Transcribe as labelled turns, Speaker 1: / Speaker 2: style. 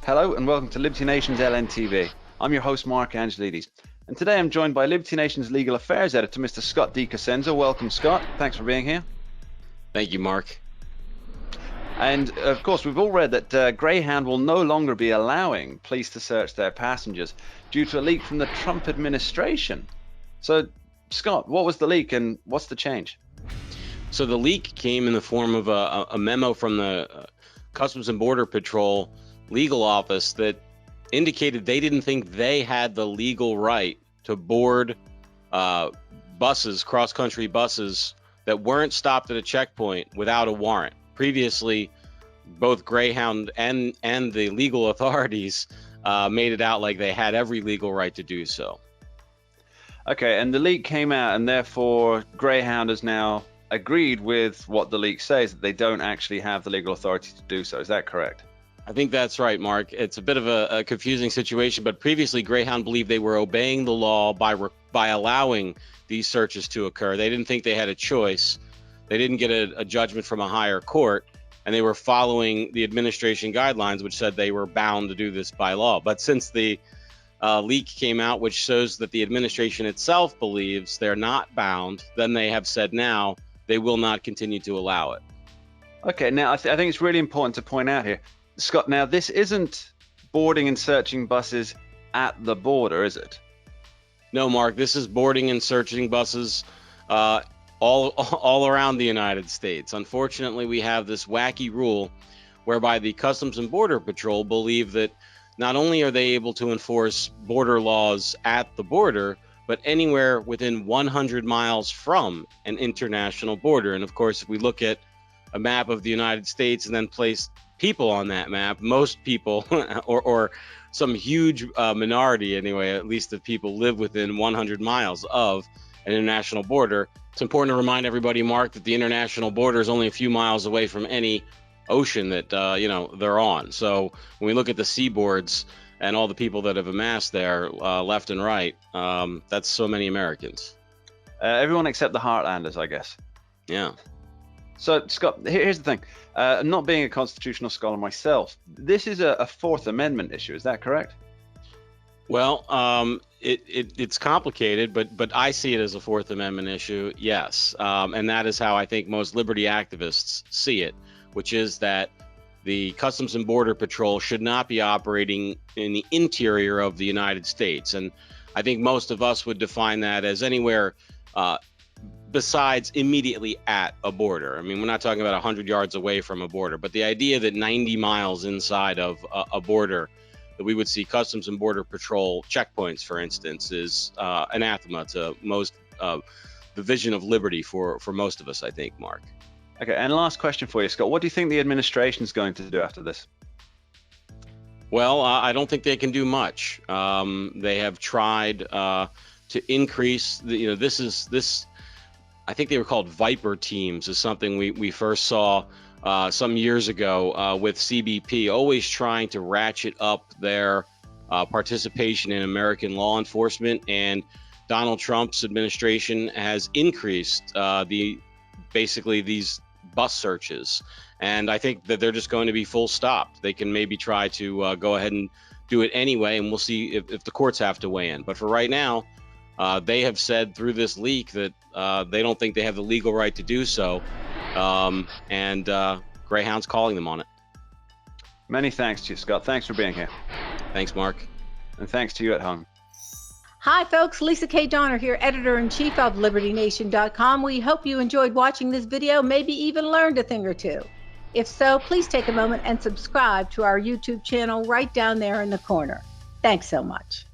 Speaker 1: Hello and welcome to Liberty Nation's LNTV. I'm your host, Mark Angelides. And today I'm joined by Liberty Nation's Legal Affairs Editor, Mr. Scott DiCossenza. Welcome, Scott. Thanks for being here.
Speaker 2: Thank you, Mark.
Speaker 1: And of course, we've all read that Greyhound will no longer be allowing police to search their passengers due to a leak from the Trump administration. So, Scott, what was the leak and what's the change?
Speaker 2: So the leak came in the form of a memo from the Customs and Border Patrol legal office that indicated they didn't think they had the legal right to board buses, cross-country buses, that weren't stopped at a checkpoint without a warrant. Previously, both Greyhound and the legal authorities made it out like they had every legal right to do so.
Speaker 1: Okay, and the leak came out, and therefore Greyhound has now agreed with what the leak says, that they don't actually have the legal authority to do so. Is that correct?
Speaker 2: I think that's right, Mark. It's a bit of a confusing situation, but previously Greyhound believed they were obeying the law by allowing these searches to occur. They didn't think they had a choice. They didn't get a judgment from a higher court, and they were following the administration guidelines, which said they were bound to do this by law. But since the leak came out, which shows that the administration itself believes they're not bound, then they have said now they will not continue to allow it.
Speaker 1: Okay, now I think it's really important to point out here, Scott, now this isn't boarding and searching buses at the border, is it?
Speaker 2: No, Mark, this is boarding and searching buses all around the United States. Unfortunately, we have this wacky rule whereby the Customs and Border Patrol believe that not only are they able to enforce border laws at the border, but anywhere within 100 miles from an international border. And of course, if we look at a map of the United States and then place people on that map, most people or some huge minority anyway, at least of people, live within 100 miles of an international border. It's important to remind everybody, Mark, that the international border is only a few miles away from any ocean that they're on. So when we look at the seaboards and all the people that have amassed there, left and right, that's so many Americans.
Speaker 1: Everyone except the Heartlanders, I guess.
Speaker 2: Yeah.
Speaker 1: So, Scott, here's the thing. Not being a constitutional scholar myself, this is a Fourth Amendment issue. Is that correct?
Speaker 2: Well, it's complicated, but I see it as a Fourth Amendment issue, yes. And that is how I think most liberty activists see it, which is that the Customs and Border Patrol should not be operating in the interior of the United States. And I think most of us would define that as anywhere besides immediately at a border. I mean, we're not talking about 100 yards away from a border, but the idea that 90 miles inside of a border that we would see Customs and Border Patrol checkpoints, for instance, is anathema to most the vision of liberty for most of us, I think, Mark.
Speaker 1: Okay, and last question for you, Scott. What do you think the administration is going to do after this?
Speaker 2: Well, I don't think they can do much. They have tried to increase this. I think they were called Viper teams, is something we first saw some years ago with CBP, always trying to ratchet up their participation in American law enforcement. And Donald Trump's administration has increased basically these bus searches. And I think that they're just going to be full stop. They can maybe try to go ahead and do it anyway, and we'll see if the courts have to weigh in. But for right now, they have said through this leak that they don't think they have the legal right to do so, and Greyhound's calling them on it.
Speaker 1: Many thanks to you, Scott. Thanks for being here.
Speaker 2: Thanks, Mark.
Speaker 1: And thanks to you at home.
Speaker 3: Hi, folks. Lisa K. Donner here, editor-in-chief of LibertyNation.com. We hope you enjoyed watching this video, maybe even learned a thing or two. If so, please take a moment and subscribe to our YouTube channel right down there in the corner. Thanks so much.